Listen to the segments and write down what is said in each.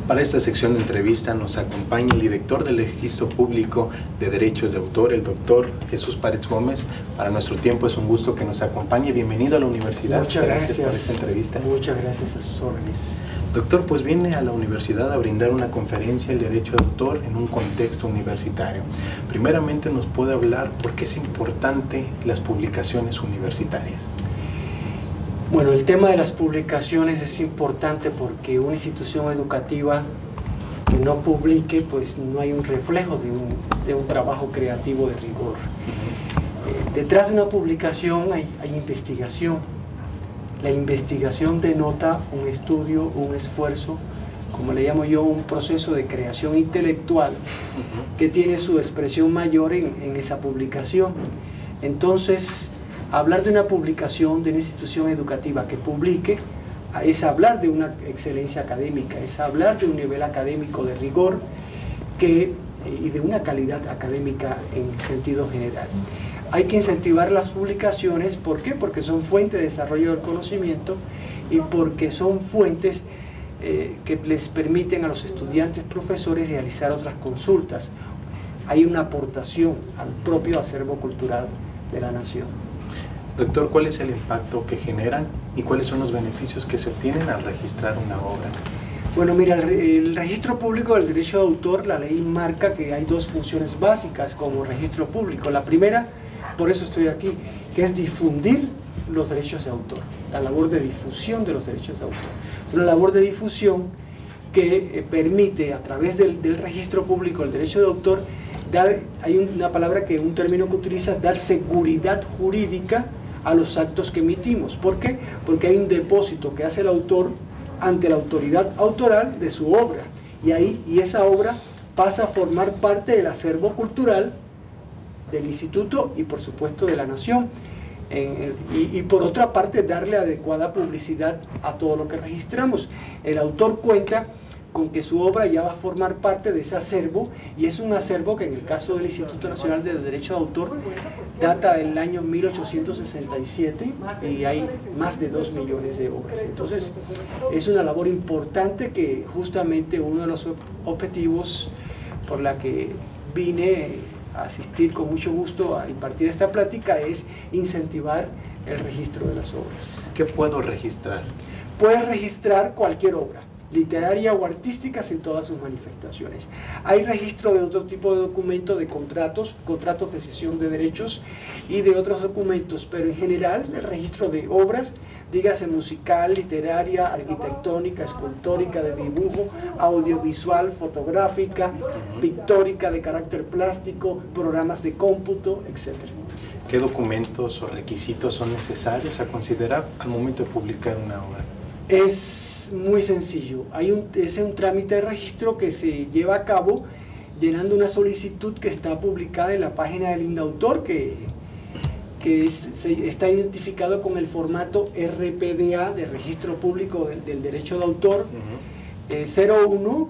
Para esta sección de entrevista nos acompaña el director del Registro Público de Derechos de Autor, el doctor Jesús Paredes Gómez. Para nuestro tiempo es un gusto que nos acompañe. Bienvenido a la universidad. Muchas gracias por esta entrevista. Muchas gracias a sus órdenes. Doctor, pues viene a la universidad a brindar una conferencia El Derecho de Autor en un contexto universitario. Primeramente, ¿nos puede hablar por qué es importante las publicaciones universitarias? Bueno, el tema de las publicaciones es importante porque una institución educativa que no publique, pues no hay un reflejo de un trabajo creativo de rigor. Detrás de una publicación hay investigación. La investigación denota un estudio, un esfuerzo, como le llamo yo, un proceso de creación intelectual que tiene su expresión mayor en esa publicación. Entonces, hablar de una publicación de una institución educativa que publique es hablar de una excelencia académica, es hablar de un nivel académico de rigor y de una calidad académica en sentido general. Hay que incentivar las publicaciones, ¿por qué? Porque son fuentes de desarrollo del conocimiento y porque son fuentes que les permiten a los estudiantes, profesores, realizar otras consultas. Hay una aportación al propio acervo cultural de la nación. Doctor, ¿cuál es el impacto que generan y cuáles son los beneficios que se obtienen al registrar una obra? Bueno, mira, el registro público del derecho de autor, la ley marca que hay dos funciones básicas como registro público. La primera, por eso estoy aquí, que es difundir los derechos de autor, la labor de difusión de los derechos de autor. Es una labor de difusión que permite, a través del registro público del derecho de autor, hay una palabra un término que utiliza, dar seguridad jurídica a los actos que emitimos. ¿Por qué? Porque hay un depósito que hace el autor ante la autoridad autoral de su obra, y esa obra pasa a formar parte del acervo cultural del instituto y por supuesto de la nación, y por otra parte darle adecuada publicidad a todo lo que registramos. El autor cuenta con que su obra ya va a formar parte de ese acervo, y es un acervo que en el caso del Instituto Nacional de Derecho de Autor data del año 1867 y hay más de 2 millones de obras. Entonces es una labor importante que justamente uno de los objetivos por la que vine a asistir con mucho gusto a impartir esta plática es incentivar el registro de las obras. ¿Qué puedo registrar? Puedes registrar cualquier obra, literaria o artísticas en todas sus manifestaciones. Hay registro de otro tipo de documentos, de contratos de cesión de derechos y de otros documentos, pero en general el registro de obras, dígase musical, literaria, arquitectónica, escultórica, de dibujo, audiovisual, fotográfica, pictórica, de carácter plástico, programas de cómputo, etc. ¿Qué documentos o requisitos son necesarios a considerar al momento de publicar una obra? Es muy sencillo. Es un trámite de registro que se lleva a cabo llenando una solicitud que está publicada en la página del INDAUTOR, que está identificado con el formato RPDA de Registro Público del Derecho de Autor 01,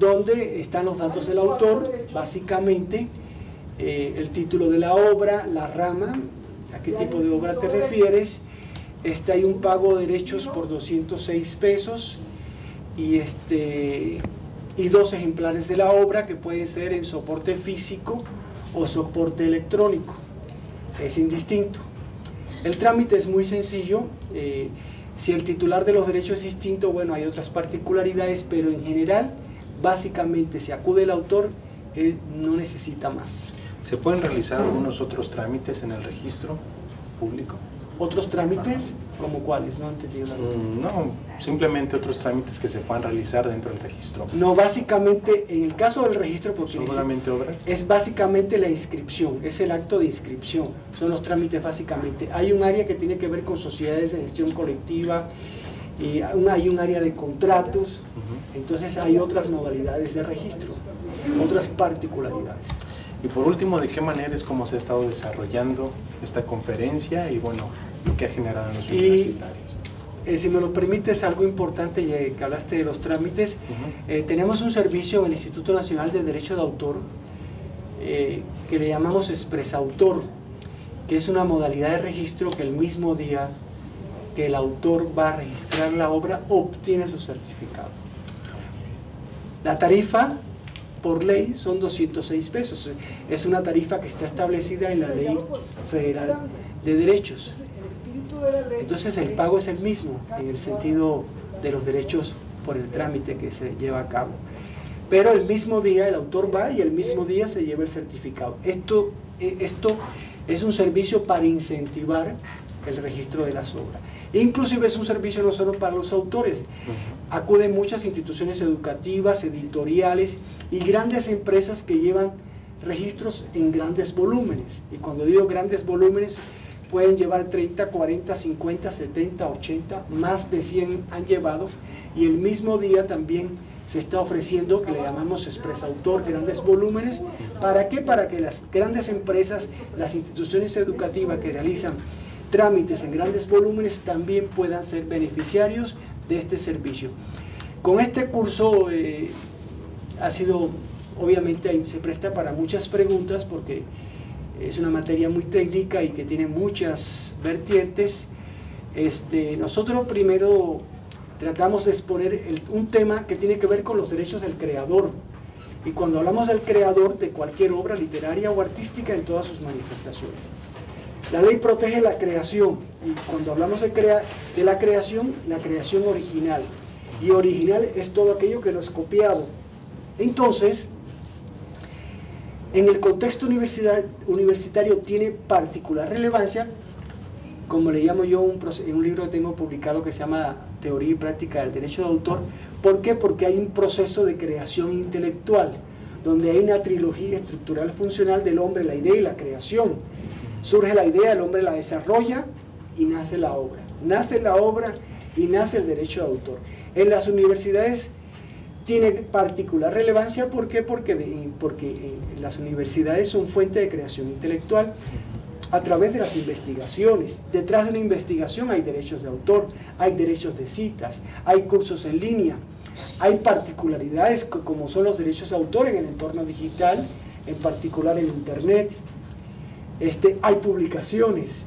donde están los datos del autor, básicamente el título de la obra, la rama, a qué tipo de obra te refieres. Hay un pago de derechos por 206 pesos y 2 ejemplares de la obra que pueden ser en soporte físico o soporte electrónico. Es indistinto. El trámite es muy sencillo. Si el titular de los derechos es distinto, bueno, hay otras particularidades, pero en general, básicamente, si acude el autor, él no necesita más. ¿Se pueden realizar algunos otros trámites en el registro público? ¿Otros trámites? ¿Como cuáles? No entendí la razón. No, simplemente otros trámites que se puedan realizar dentro del registro. No, básicamente, en el caso del registro, porque ¿solamente obras? Es básicamente la inscripción, es el acto de inscripción, son los trámites básicamente. Hay un área que tiene que ver con sociedades de gestión colectiva, y hay un área de contratos, entonces hay otras modalidades de registro, otras particularidades. Y por último, ¿de qué manera es como se ha estado desarrollando esta conferencia y bueno, lo que ha generado en los universitarios? Si me lo permites, algo importante, que hablaste de los trámites, tenemos un servicio en el Instituto Nacional del Derecho de Autor que le llamamos expresautor, que es una modalidad de registro que el mismo día que el autor va a registrar la obra obtiene su certificado. La tarifa por ley son 206 pesos. Es una tarifa que está establecida en la Ley Federal de Derechos. Entonces el pago es el mismo en el sentido de los derechos por el trámite que se lleva a cabo. Pero el mismo día el autor va y el mismo día se lleva el certificado. Esto es un servicio para incentivar el registro de las obras. Inclusive es un servicio no solo para los autores. Acuden muchas instituciones educativas, editoriales y grandes empresas que llevan registros en grandes volúmenes. Y cuando digo grandes volúmenes, pueden llevar 30, 40, 50, 70, 80, más de 100 han llevado, y el mismo día también se está ofreciendo, que le llamamos expresa autor, grandes volúmenes. ¿Para qué? Para que las grandes empresas, las instituciones educativas que realizan trámites en grandes volúmenes también puedan ser beneficiarios de este servicio. Con este curso ha sido, obviamente se presta para muchas preguntas porque es una materia muy técnica y que tiene muchas vertientes. Nosotros primero tratamos de exponer un tema que tiene que ver con los derechos del creador. Y cuando hablamos del creador de cualquier obra literaria o artística en todas sus manifestaciones. La ley protege la creación, y cuando hablamos de la creación original. Y original es todo aquello que no es copiado. Entonces, en el contexto universitario tiene particular relevancia, como le llamo yo en un libro que tengo publicado que se llama Teoría y Práctica del Derecho de Autor. ¿Por qué? Porque hay un proceso de creación intelectual, donde hay una trilogía estructural funcional del hombre, la idea y la creación. Surge la idea, el hombre la desarrolla y nace la obra. Nace la obra y nace el derecho de autor. En las universidades tiene particular relevancia, ¿por qué? Porque las universidades son fuente de creación intelectual a través de las investigaciones. Detrás de una investigación hay derechos de autor, hay derechos de citas, hay cursos en línea, hay particularidades como son los derechos de autor en el entorno digital, en particular en internet, hay publicaciones.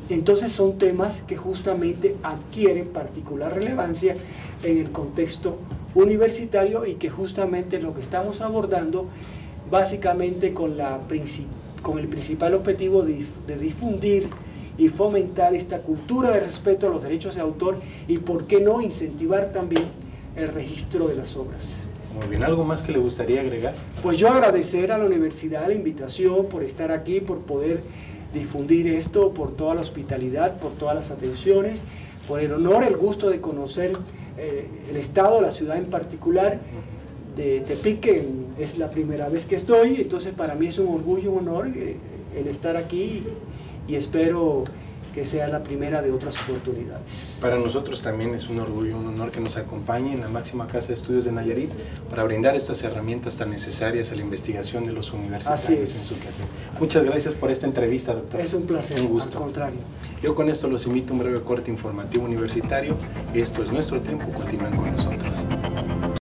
Entonces son temas que justamente adquieren particular relevancia en el contexto universitario y que justamente lo que estamos abordando básicamente con el principal objetivo de difundir y fomentar esta cultura de respeto a los derechos de autor y por qué no incentivar también el registro de las obras. Muy bien, ¿algo más que le gustaría agregar? Pues yo agradecer a la universidad la invitación, por estar aquí, por poder difundir esto, por toda la hospitalidad, por todas las atenciones, por el honor, el gusto de conocer el estado, la ciudad en particular de Tepic. Es la primera vez que estoy, entonces para mí es un orgullo, un honor el estar aquí y espero que sea la primera de otras oportunidades. Para nosotros también es un orgullo, un honor que nos acompañe en la máxima casa de estudios de Nayarit para brindar estas herramientas tan necesarias a la investigación de los universitarios en su quehacer. Muchas gracias por esta entrevista, doctor. Es un placer, un gusto. Al contrario. Yo con esto los invito a un breve corte informativo universitario. Esto es Nuestro Tiempo, continúen con nosotros.